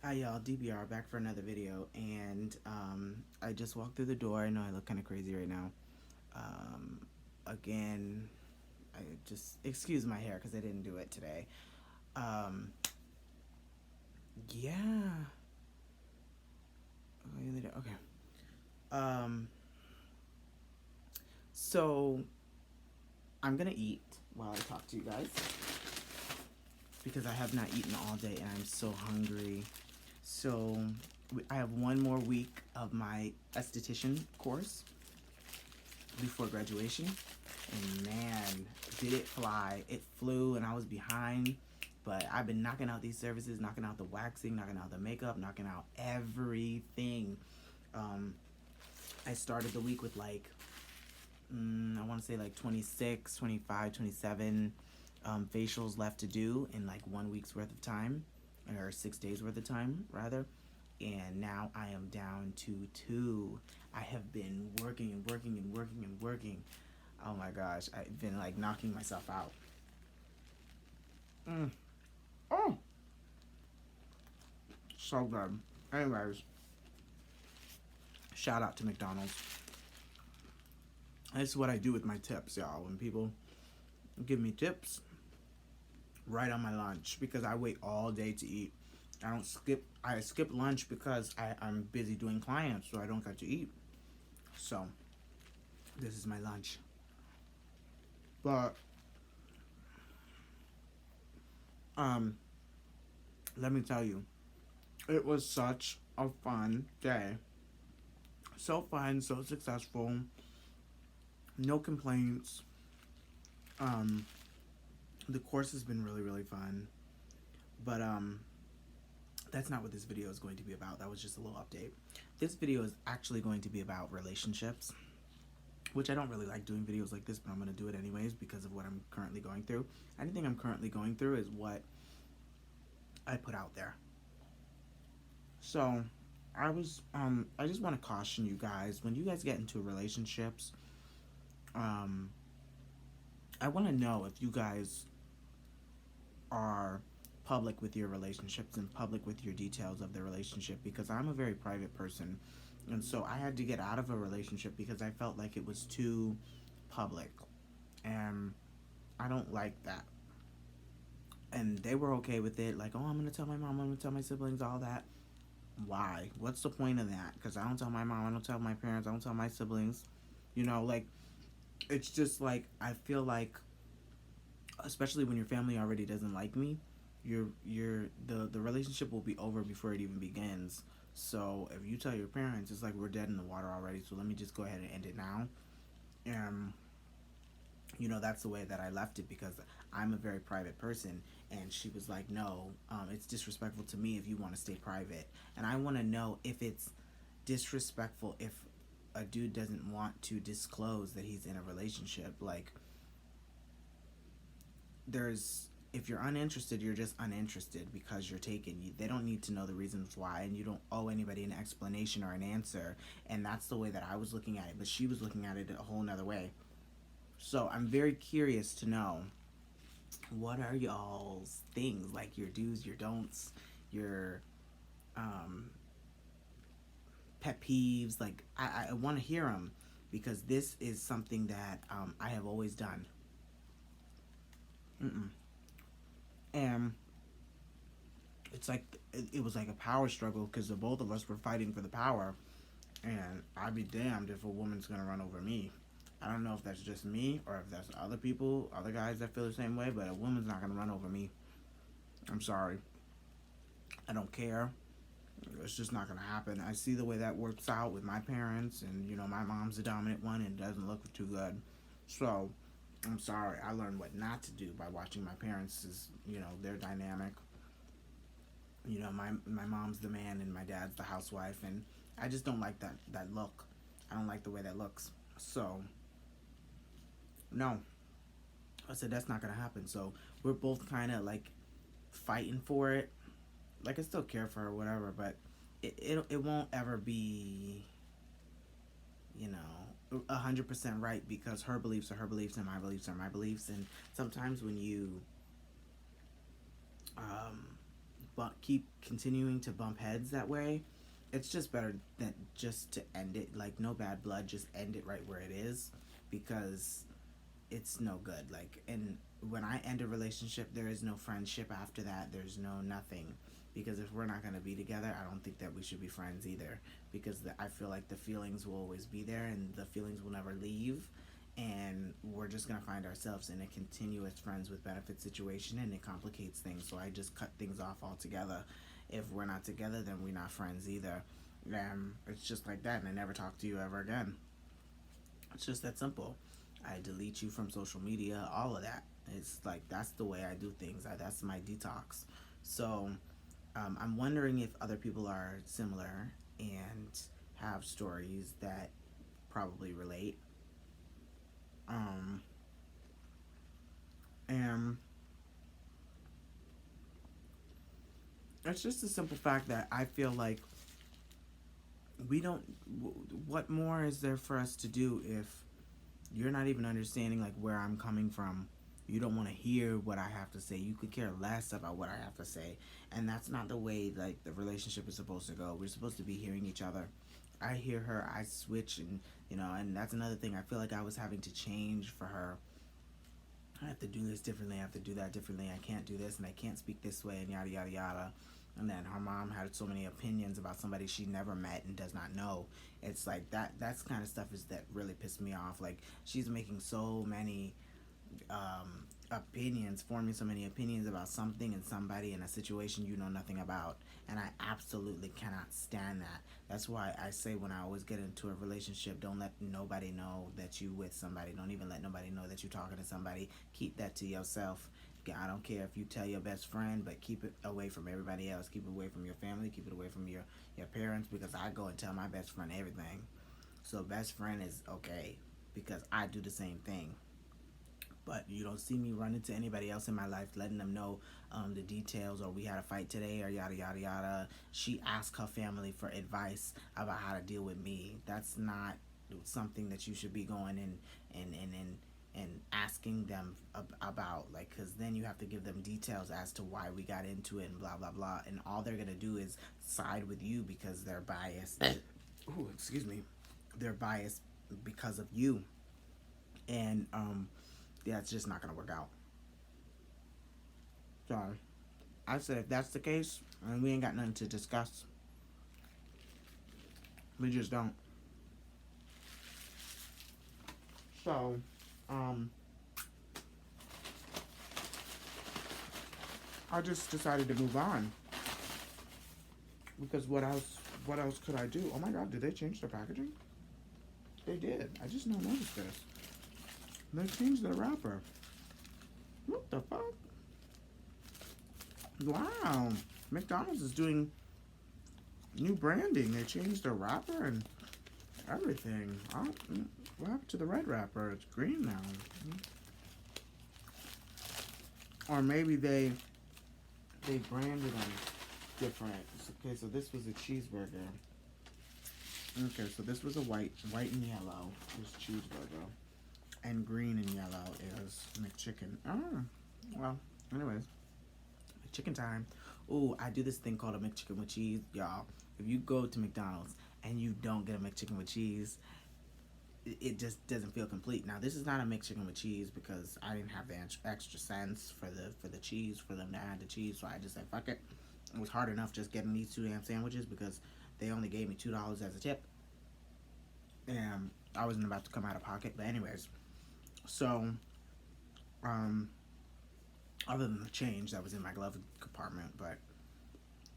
Hi y'all, DBR back for another video, and I just walked through the door. I know I look kind of crazy right now. Um, Again, I just excuse my hair because I didn't do it today. Um, yeah. Okay. Um, so I'm gonna eat while I talk to you guys because I have not eaten all day and I'm so hungry. So I have one more week of my esthetician course before graduation, and man, did it fly. It flew and I was behind, but I've been knocking out these services, knocking out the waxing, knocking out the makeup, knocking out everything. um, I started the week with like I want to say like 26, 25, 27 facials left to do in like 1 week's worth of time, or 6 days worth of time rather. And now I am down to two. I have been working and working and working and working. Oh my gosh, I've been like knocking myself out. Mm. Oh, so good. Anyways, shout out to McDonald's. This is what I do with my tips, y'all. When people give me tips, right on my lunch, because I wait all day to eat. I don't skip. I skip lunch because I'm busy doing clients, so I don't get to eat. So this is my lunch. But um, let me tell you, it was such a fun day. So fun, so successful. No complaints. Um, the course has been really, really fun. But that's not what this video is going to be about. That was just a little update. This video is actually going to be about relationships, which I don't really like doing videos like this, but I'm going to do it anyways because of what I'm currently going through. Anything I'm currently going through is what I put out there. So I just want to caution you guys, when you guys get into relationships, um I want to know if you guys are public with your relationships and public with your details of the relationship, because I'm a very private person. And so I had to get out of a relationship because I felt like it was too public. And I don't like that. And they were okay with it, like, oh, I'm going to tell my mom, I'm going to tell my siblings, all that. Why? What's the point of that? Because I don't tell my mom, I don't tell my parents, I don't tell my siblings. Like, it's just like, I feel like, especially when your family already doesn't like me, the relationship will be over before it even begins. So if you tell your parents, it's like we're dead in the water already, so let me just go ahead and end it now. And that's the way that I left it, because I'm a very private person. And she was like, no, it's disrespectful to me if you want to stay private. And I want to know if it's disrespectful if a dude doesn't want to disclose that he's in a relationship. Like, there's if you're uninterested, you're just uninterested because you're taken. They don't need to know the reasons why, and you don't owe anybody an explanation or an answer. And that's the way that I was looking at it, but she was looking at it a whole nother way. So I'm very curious to know, what are y'all's things, like your do's, your don'ts, your um, pet peeves. Like, I want to hear them, because this is something that I have always done. Mm-mm. And it's like it was like a power struggle, because the both of us were fighting for the power. And I'd be damned if a woman's gonna run over me. I don't know if that's just me or if that's other people, other guys that feel the same way, but a woman's not gonna run over me. I'm sorry. I don't care. It's just not gonna happen. I see the way that works out with my parents, and my mom's the dominant one, and it doesn't look too good. So I'm sorry. I learned what not to do by watching my parents. Is their dynamic. My mom's the man and my dad's the housewife, and I just don't like that look. I don't like the way that looks. So no, I said that's not gonna happen. So we're both kind of like fighting for it. Like, I still care for her, whatever, but it won't ever be, 100% right, because her beliefs are her beliefs and my beliefs are my beliefs. And sometimes when you um keep continuing to bump heads that way, it's just better than just to end it. Like, no bad blood, just end it right where it is, because it's no good. Like, and when I end a relationship, there is no friendship after that. There's no nothing, because if we're not going to be together, I don't think that we should be friends either, because I feel like the feelings will always be there and the feelings will never leave, and we're just going to find ourselves in a continuous friends with benefits situation, and it complicates things. So I just cut things off altogether. If we're not together, then we're not friends either. It's just like that, and I never talk to you ever again. It's just that simple. I delete you from social media, all of that. It's like, that's the way I do things. That's my detox. So I'm wondering if other people are similar and have stories that probably relate. Um, and it's just a simple fact that I feel like we don't. What more is there for us to do if you're not even understanding like where I'm coming from? You don't want to hear what I have to say. You could care less about what I have to say, and that's not the way like the relationship is supposed to go. We're supposed to be hearing each other. I hear her, I switch, and and that's another thing. I feel like I was having to change for her. I have to do this differently. I have to do that differently. I can't do this, and I can't speak this way, and yada yada yada. And then her mom had so many opinions about somebody she never met and does not know. It's like that. That's kind of stuff is that really pissed me off. Like, she's making so many opinions, forming so many opinions about something and somebody in a situation you know nothing about. And I absolutely cannot stand that. That's why I say, when I always get into a relationship, don't let nobody know that you with somebody. Don't even let nobody know that you're talking to somebody. Keep that to yourself. I don't care if you tell your best friend, but keep it away from everybody else. Keep it away from your family. Keep it away from your parents, because I go and tell my best friend everything. So best friend is okay, because I do the same thing. But you don't see me run into anybody else in my life letting them know the details, or we had a fight today, or yada yada yada. She asked her family for advice about how to deal with me. That's not something that you should be going and asking them about, like, because then you have to give them details as to why we got into it and blah blah blah, and all they're gonna do is side with you because they're biased. Ooh, excuse me. They're biased because of you, and yeah, it's just not gonna work out. So I said, if that's the case, and we ain't got nothing to discuss, we just don't. So, um, I just decided to move on, because what else? What else could I do? Oh my God, did they change the packaging? They did. I just now noticed this. They changed the wrapper. What the fuck? Wow. McDonald's is doing new branding. They changed the wrapper and everything. What happened to the red wrapper? It's green now. Or maybe they branded them different. Okay, so this was a cheeseburger. Okay, so this was a white and yellow is cheeseburger, and green and yellow is McChicken. Oh, well, anyways, McChicken time. Ooh, I do this thing called a McChicken with cheese, y'all. If you go to McDonald's and you don't get a McChicken with cheese, it just doesn't feel complete. Now, this is not a McChicken with cheese, because I didn't have the extra cents for the cheese, for them to add the cheese, so I just said fuck it. It was hard enough just getting these 2 damn sandwiches, because they only gave me $2 as a tip, and I wasn't about to come out of pocket. But anyways, so other than the change that was in my glove compartment, but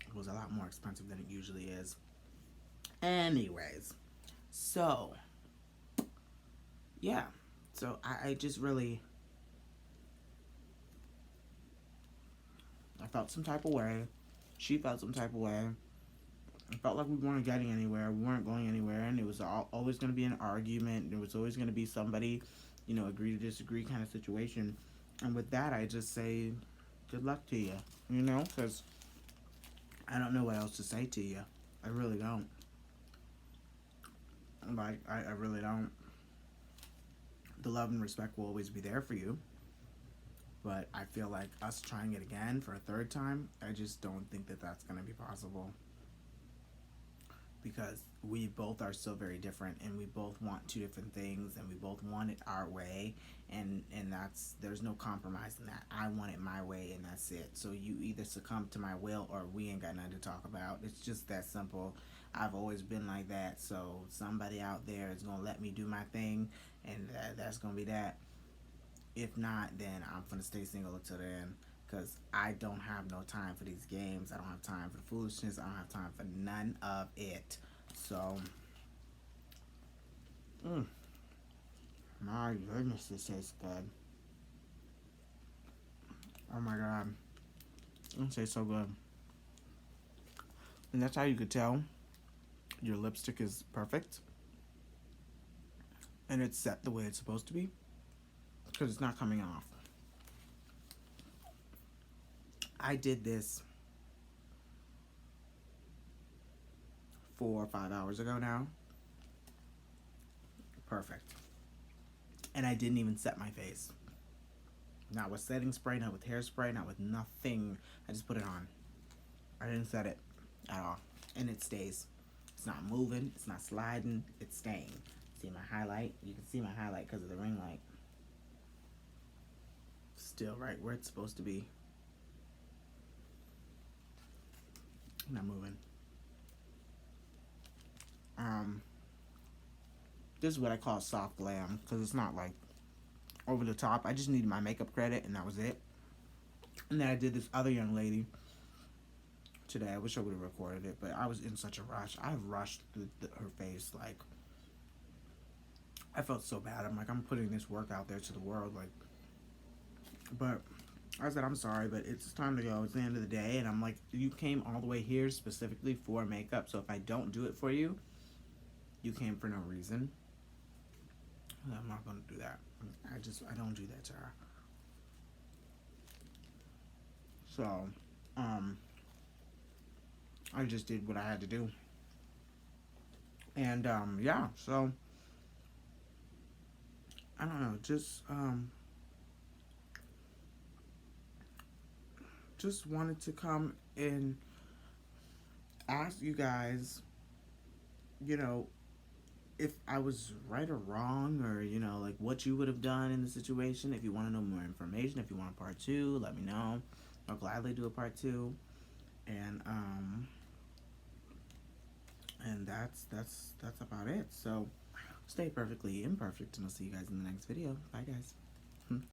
it was a lot more expensive than it usually is. Anyways, so yeah, so I just really, I felt some type of way. She felt some type of way. It felt like we weren't getting anywhere. We weren't going anywhere, and it was always going to be an argument. There was always going to be somebody, agree to disagree kind of situation. And with that, I just say, good luck to you, because I don't know what else to say to you. I really don't. Like, I really don't. The love and respect will always be there for you. But I feel like us trying it again for a third time, I just don't think that that's going to be possible, because we both are still very different, and we both want two different things, and we both want it our way, and that's, there's no compromise in that. I want it my way, and that's it. So you either succumb to my will, or we ain't got nothing to talk about. It's just that simple. I've always been like that. So somebody out there is gonna let me do my thing, and that's gonna be that. If not, then I'm gonna stay single until then, because I don't have no time for these games. I don't have time for the foolishness. I don't have time for none of it. So, mm, my goodness, this tastes good. Oh my god, it tastes so good. And that's how you could tell your lipstick is perfect and it's set the way it's supposed to be, because it's not coming off. I did this 4 or 5 hours ago now. Perfect. And I didn't even set my face. Not with setting spray, not with hairspray, not with nothing. I just put it on. I didn't set it at all. And it stays. It's not moving. It's not sliding. It's staying. See my highlight? You can see my highlight because of the ring light. Still right where it's supposed to be. Not moving. This is what I call soft glam, because it's not like over the top. I just needed my makeup credit, and that was it. And then I did this other young lady today. I wish I would have recorded it, but I was in such a rush. I rushed through her face. Like, I felt so bad. I'm like, I'm putting this work out there to the world. Like, but I said, I'm sorry, but it's time to go. It's the end of the day. And I'm like, you came all the way here specifically for makeup. So if I don't do it for you, you came for no reason. I'm not going to do that. I don't do that to her. So, I just did what I had to do. And, yeah, so, I don't know, just wanted to come and ask you guys, you know, if I was right or wrong, or, you know, like what you would have done in the situation. If you want to know more information, if you want a part two, let me know. I'll gladly do a part two. And that's about it. So stay perfectly imperfect, and I'll see you guys in the next video. Bye, guys.